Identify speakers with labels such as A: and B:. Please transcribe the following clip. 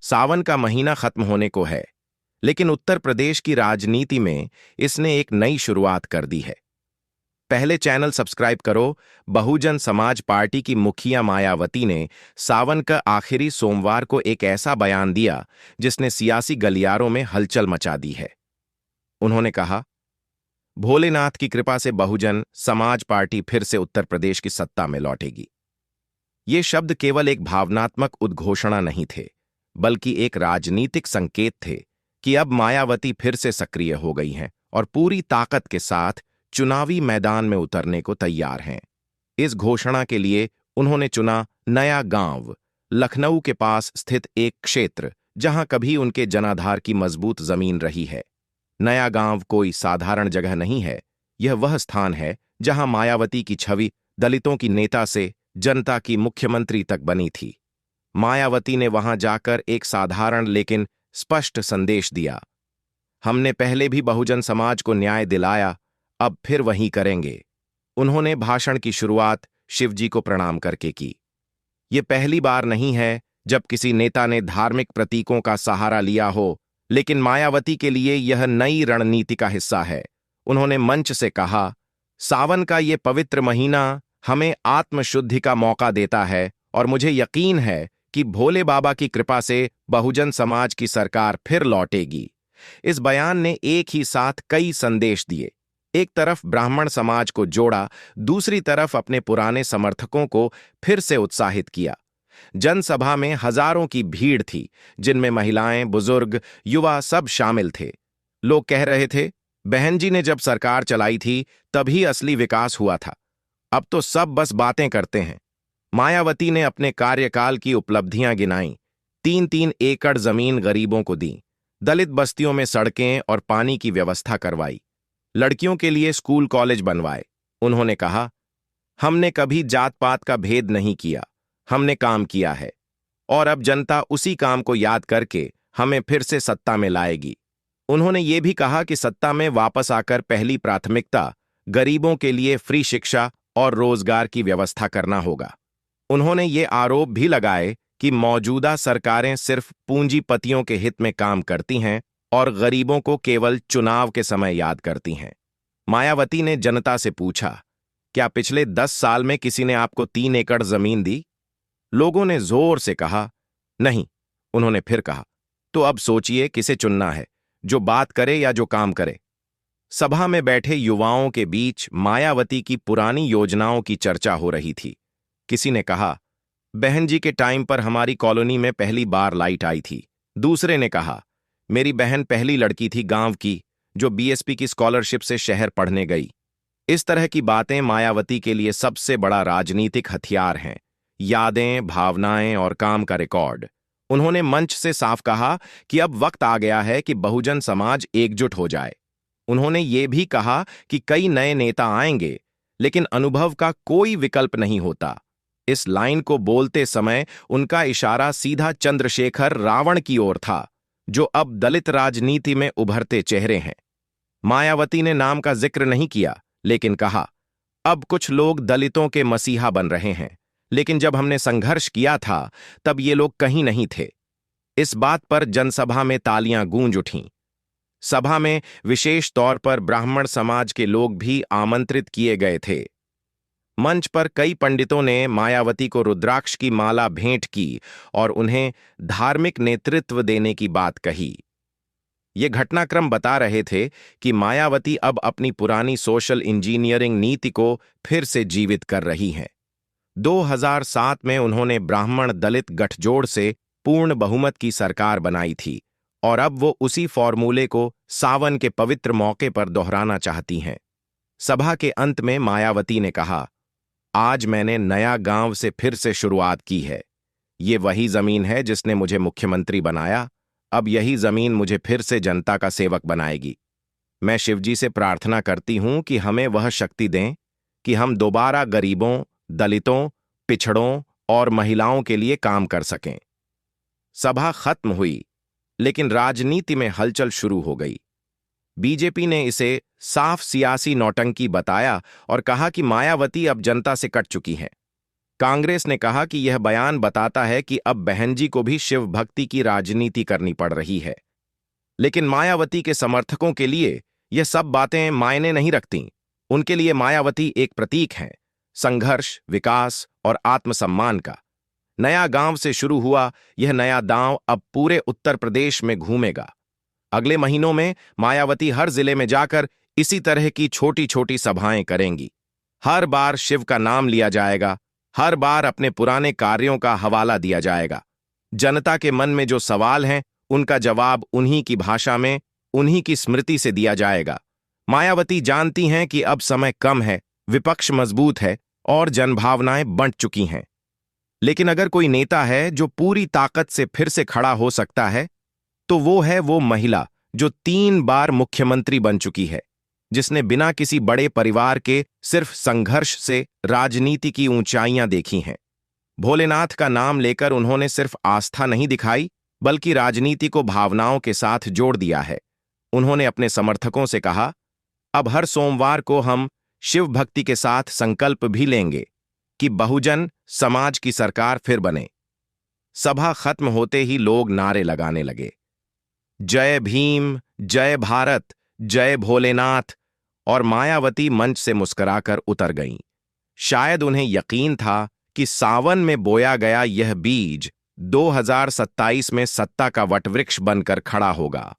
A: सावन का महीना खत्म होने को है, लेकिन उत्तर प्रदेश की राजनीति में इसने एक नई शुरुआत कर दी है। पहले चैनल सब्सक्राइब करो। बहुजन समाज पार्टी की मुखिया मायावती ने सावन का आखिरी सोमवार को एक ऐसा बयान दिया जिसने सियासी गलियारों में हलचल मचा दी है। उन्होंने कहा, भोलेनाथ की कृपा से बहुजन समाज पार्टी फिर से उत्तर प्रदेश की सत्ता में लौटेगी। ये शब्द केवल एक भावनात्मक उद्घोषणा नहीं थे, बल्कि एक राजनीतिक संकेत थे कि अब मायावती फिर से सक्रिय हो गई हैं और पूरी ताकत के साथ चुनावी मैदान में उतरने को तैयार हैं। इस घोषणा के लिए उन्होंने चुना नया गांव, लखनऊ के पास स्थित एक क्षेत्र जहां कभी उनके जनाधार की मजबूत जमीन रही है। नया गांव कोई साधारण जगह नहीं है, यह वह स्थान है जहां मायावती की छवि दलितों की नेता से जनता की मुख्यमंत्री तक बनी थी। मायावती ने वहां जाकर एक साधारण लेकिन स्पष्ट संदेश दिया, हमने पहले भी बहुजन समाज को न्याय दिलाया, अब फिर वही करेंगे। उन्होंने भाषण की शुरुआत शिवजी को प्रणाम करके की। ये पहली बार नहीं है जब किसी नेता ने धार्मिक प्रतीकों का सहारा लिया हो, लेकिन मायावती के लिए यह नई रणनीति का हिस्सा है। उन्होंने मंच से कहा, सावन का ये पवित्र महीना हमें आत्मशुद्धि का मौका देता है और मुझे यकीन है कि भोले बाबा की कृपा से बहुजन समाज की सरकार फिर लौटेगी। इस बयान ने एक ही साथ कई संदेश दिए। एक तरफ ब्राह्मण समाज को जोड़ा, दूसरी तरफ अपने पुराने समर्थकों को फिर से उत्साहित किया। जनसभा में हजारों की भीड़ थी, जिनमें महिलाएं, बुजुर्ग, युवा सब शामिल थे। लोग कह रहे थे, बहन जी ने जब सरकार चलाई थी तभी असली विकास हुआ था, अब तो सब बस बातें करते हैं। मायावती ने अपने कार्यकाल की उपलब्धियां गिनाईं। 3-3 एकड़ जमीन गरीबों को दी, दलित बस्तियों में सड़कें और पानी की व्यवस्था करवाई, लड़कियों के लिए स्कूल कॉलेज बनवाए। उन्होंने कहा, हमने कभी जात पात का भेद नहीं किया, हमने काम किया है और अब जनता उसी काम को याद करके हमें फिर से सत्ता में लाएगी। उन्होंने ये भी कहा कि सत्ता में वापस आकर पहली प्राथमिकता गरीबों के लिए फ्री शिक्षा और रोजगार की व्यवस्था करना होगा। उन्होंने ये आरोप भी लगाए कि मौजूदा सरकारें सिर्फ पूंजीपतियों के हित में काम करती हैं और गरीबों को केवल चुनाव के समय याद करती हैं। मायावती ने जनता से पूछा, क्या पिछले 10 साल में किसी ने आपको 3 एकड़ जमीन दी? लोगों ने जोर से कहा, नहीं। उन्होंने फिर कहा, तो अब सोचिए किसे चुनना है, जो बात करे या जो काम करे। सभा में बैठे युवाओं के बीच मायावती की पुरानी योजनाओं की चर्चा हो रही थी। किसी ने कहा, बहन जी के टाइम पर हमारी कॉलोनी में पहली बार लाइट आई थी। दूसरे ने कहा, मेरी बहन पहली लड़की थी गांव की जो बीएसपी की स्कॉलरशिप से शहर पढ़ने गई। इस तरह की बातें मायावती के लिए सबसे बड़ा राजनीतिक हथियार हैं, यादें, भावनाएं और काम का रिकॉर्ड। उन्होंने मंच से साफ कहा कि अब वक्त आ गया है कि बहुजन समाज एकजुट हो जाए। उन्होंने ये भी कहा कि कई नए नेता आएंगे, लेकिन अनुभव का कोई विकल्प नहीं होता। इस लाइन को बोलते समय उनका इशारा सीधा चंद्रशेखर रावण की ओर था, जो अब दलित राजनीति में उभरते चेहरे हैं। मायावती ने नाम का जिक्र नहीं किया, लेकिन कहा, अब कुछ लोग दलितों के मसीहा बन रहे हैं, लेकिन जब हमने संघर्ष किया था तब ये लोग कहीं नहीं थे। इस बात पर जनसभा में तालियां गूंज उठीं। सभा में विशेष तौर पर ब्राह्मण समाज के लोग भी आमंत्रित किए गए थे। मंच पर कई पंडितों ने मायावती को रुद्राक्ष की माला भेंट की और उन्हें धार्मिक नेतृत्व देने की बात कही। ये घटनाक्रम बता रहे थे कि मायावती अब अपनी पुरानी सोशल इंजीनियरिंग नीति को फिर से जीवित कर रही हैं। 2007 में उन्होंने ब्राह्मण दलित गठजोड़ से पूर्ण बहुमत की सरकार बनाई थी और अब वो उसी फॉर्मूले को सावन के पवित्र मौके पर दोहराना चाहती हैं। सभा के अंत में मायावती ने कहा, आज मैंने नया गांव से फिर से शुरुआत की है। ये वही जमीन है जिसने मुझे मुख्यमंत्री बनाया, अब यही जमीन मुझे फिर से जनता का सेवक बनाएगी। मैं शिवजी से प्रार्थना करती हूं कि हमें वह शक्ति दें कि हम दोबारा गरीबों, दलितों, पिछड़ों और महिलाओं के लिए काम कर सकें। सभा खत्म हुई, लेकिन राजनीति में हलचल शुरू हो गई। बीजेपी ने इसे साफ सियासी नौटंकी बताया और कहा कि मायावती अब जनता से कट चुकी हैं। कांग्रेस ने कहा कि यह बयान बताता है कि अब बहन जी को भी शिव भक्ति की राजनीति करनी पड़ रही है। लेकिन मायावती के समर्थकों के लिए यह सब बातें मायने नहीं रखतीं। उनके लिए मायावती एक प्रतीक है, संघर्ष, विकास और आत्मसम्मान का। नया गांव से शुरू हुआ यह नया दांव अब पूरे उत्तर प्रदेश में घूमेगा। अगले महीनों में मायावती हर जिले में जाकर इसी तरह की छोटी छोटी सभाएं करेंगी। हर बार शिव का नाम लिया जाएगा, हर बार अपने पुराने कार्यों का हवाला दिया जाएगा। जनता के मन में जो सवाल हैं, उनका जवाब उन्हीं की भाषा में, उन्हीं की स्मृति से दिया जाएगा। मायावती जानती हैं कि अब समय कम है, विपक्ष मजबूत है और जनभावनाएं बंट चुकी हैं। लेकिन अगर कोई नेता है जो पूरी ताकत से फिर से खड़ा हो सकता है, तो वो है वो महिला जो 3 बार मुख्यमंत्री बन चुकी है, जिसने बिना किसी बड़े परिवार के सिर्फ संघर्ष से राजनीति की ऊंचाइयां देखी हैं। भोलेनाथ का नाम लेकर उन्होंने सिर्फ आस्था नहीं दिखाई, बल्कि राजनीति को भावनाओं के साथ जोड़ दिया है। उन्होंने अपने समर्थकों से कहा, अब हर सोमवार को हम शिव भक्ति के साथ संकल्प भी लेंगे कि बहुजन समाज की सरकार फिर बने। सभा खत्म होते ही लोग नारे लगाने लगे, जय भीम, जय भारत, जय भोलेनाथ, और मायावती मंच से मुस्कुराकर उतर गईं। शायद उन्हें यकीन था कि सावन में बोया गया यह बीज 2027 में सत्ता का वटवृक्ष बनकर खड़ा होगा।